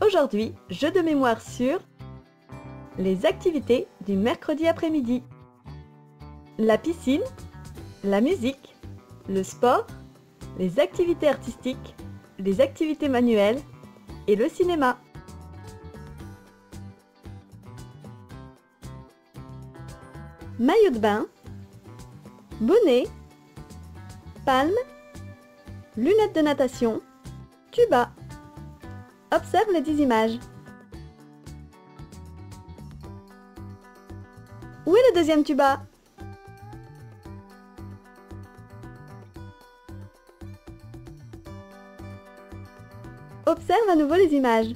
Aujourd'hui, jeu de mémoire sur les activités du mercredi après-midi. La piscine, la musique, le sport, les activités artistiques, les activités manuelles et le cinéma. Maillot de bain, bonnet, palme, lunettes de natation, tuba. Observe les 10 images. Où est le deuxième tuba? Observe à nouveau les images.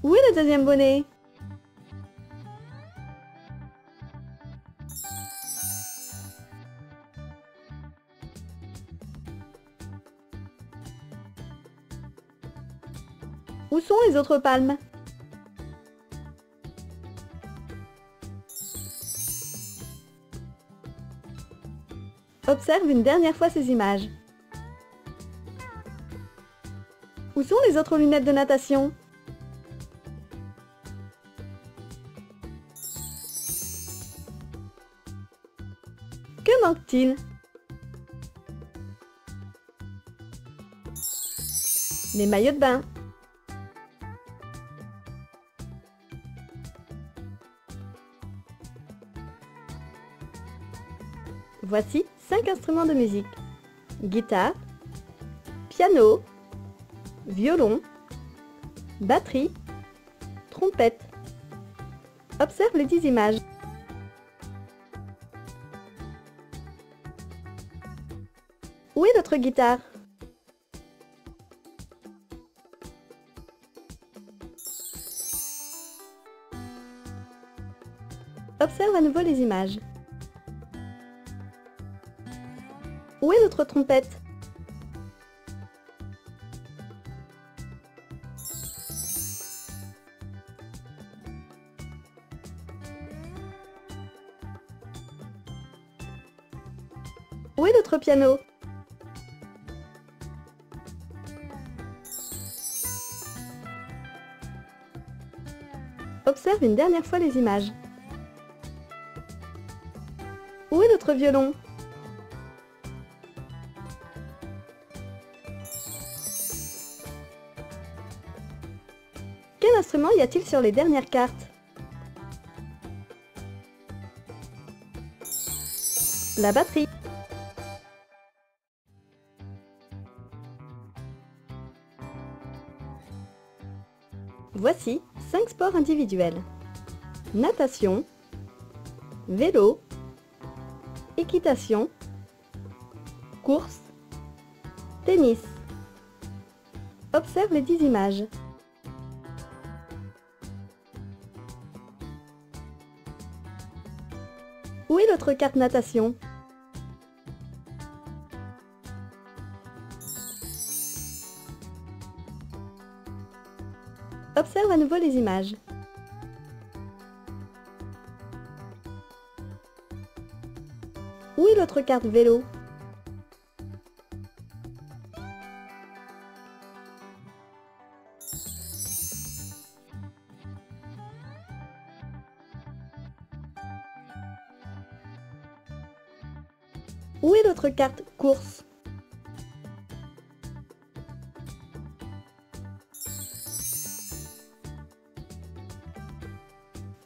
Où est le deuxième bonnet? Où sont les autres palmes? Observe une dernière fois ces images. Où sont les autres lunettes de natation? Que manque-t-il? Les maillots de bain. Voici 5 instruments de musique. Guitare, piano, violon, batterie, trompette. Observe les 10 images. Où est notre guitare? Observe à nouveau les images. Où est notre trompette? Où est notre piano? Observe une dernière fois les images. Où est notre violon? Quel instrument y a-t-il sur les dernières cartes? La batterie. Voici 5 sports individuels. Natation, vélo, équitation, course, tennis. Observe les 10 images. Où est notre carte natation? Observe à nouveau les images. Où est notre carte vélo? Où est notre carte course?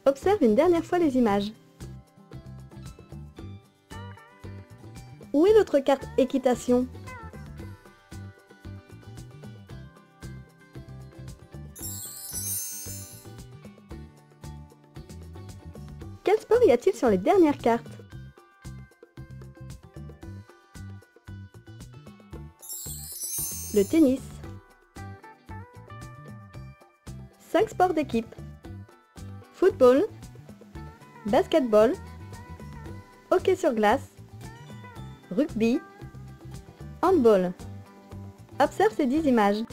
Observe une dernière fois les images. Où est notre carte équitation? Quel sport y a-t-il sur les dernières cartes? Le tennis. 5 sports d'équipe. Football, basketball, hockey sur glace, rugby, handball. Observe ces 10 images.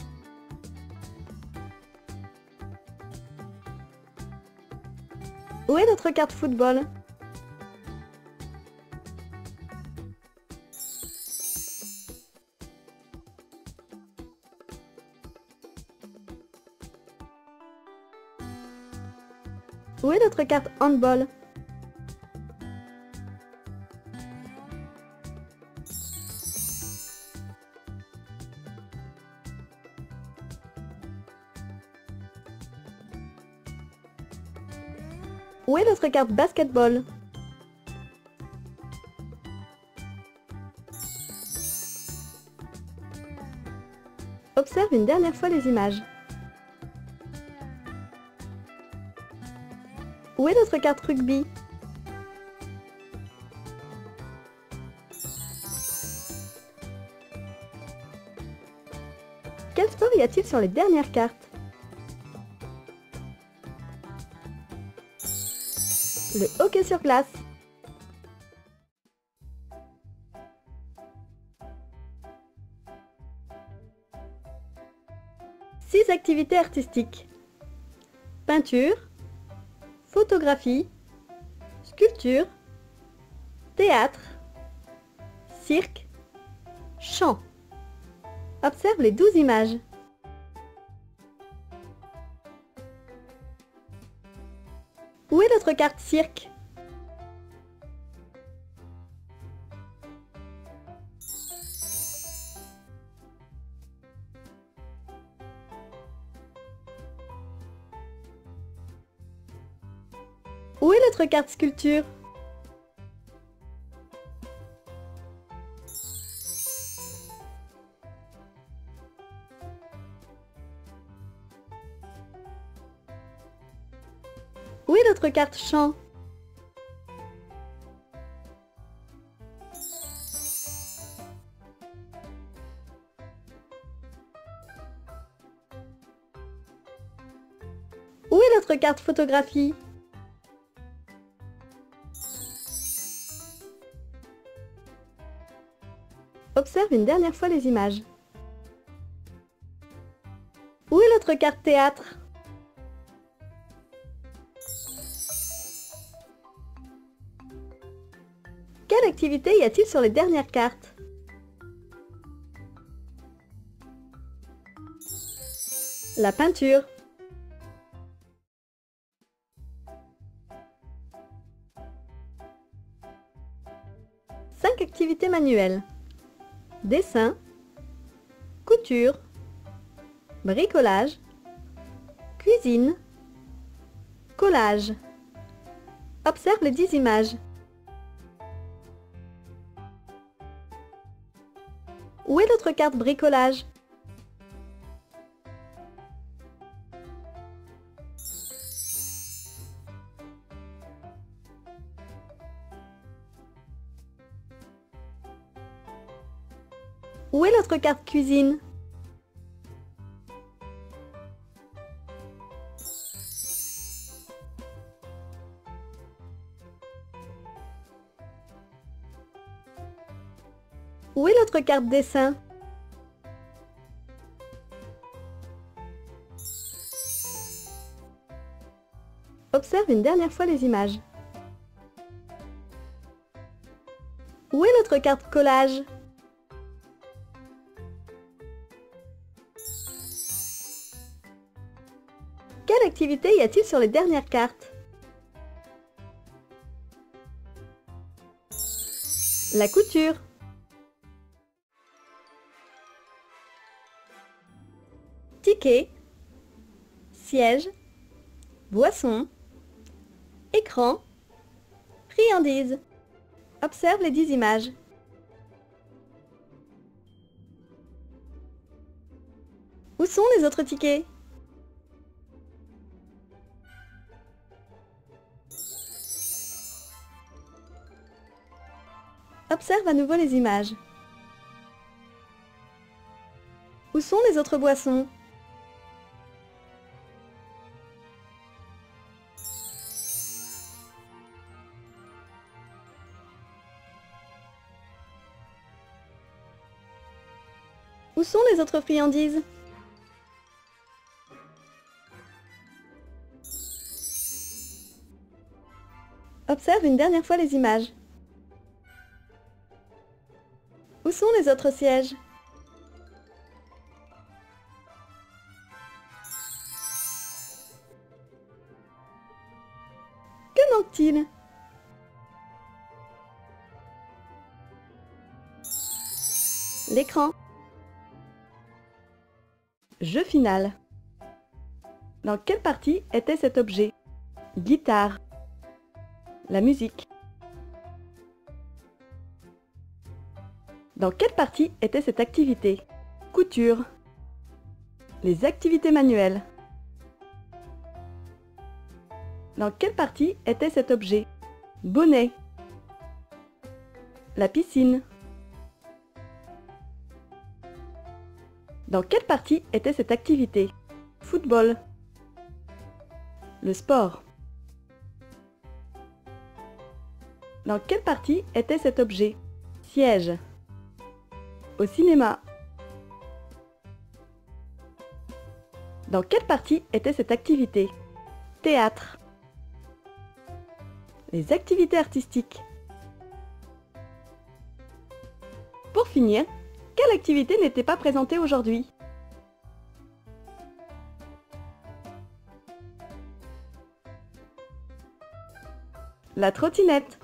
Où est notre carte football? Où est notre carte handball? Où est notre carte basketball? Observe une dernière fois les images. Où est notre carte rugby? Quel sport y a-t-il sur les dernières cartes? Le hockey sur glace. Six activités artistiques. Peinture, photographie, sculpture, théâtre, cirque, chant. Observe les 12 images. Où est notre carte cirque? Où est notre carte sculpture? Où est notre carte chant? Où est notre carte photographie? Observe une dernière fois les images. Où est notre carte théâtre? Quelle activité y a-t-il sur les dernières cartes? La peinture. Cinq activités manuelles. Dessin, couture, bricolage, cuisine, collage. Observe les 10 images. Où est notre carte bricolage? Où est notre carte cuisine? Où est notre carte dessin? Observe une dernière fois les images. Où est notre carte collage? Quelle activité y a-t-il sur les dernières cartes? La couture. Ticket, siège, boisson, écran, friandises. Observe les 10 images. Où sont les autres tickets? Observe à nouveau les images. Où sont les autres boissons? Où sont les autres friandises? Observe une dernière fois les images. Où sont les autres sièges? tactile. L'écran. Jeu final. Dans quelle partie était cet objet? Guitare. La musique. Dans quelle partie était cette activité? Couture. Les activités manuelles. Dans quelle partie était cet objet? Bonnet. La piscine. Dans quelle partie était cette activité? Football. Le sport. Dans quelle partie était cet objet? Siège. Au cinéma. Dans quelle partie était cette activité? Théâtre. Les activités artistiques. Pour finir, quelle activité n'était pas présentée aujourd'hui? La trottinette.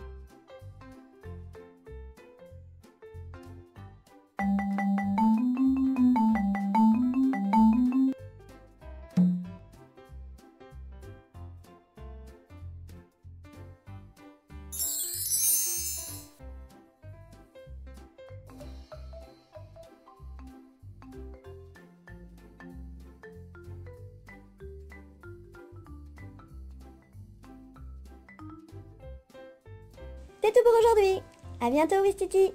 C'est tout pour aujourd'hui. À bientôt, Wistiti.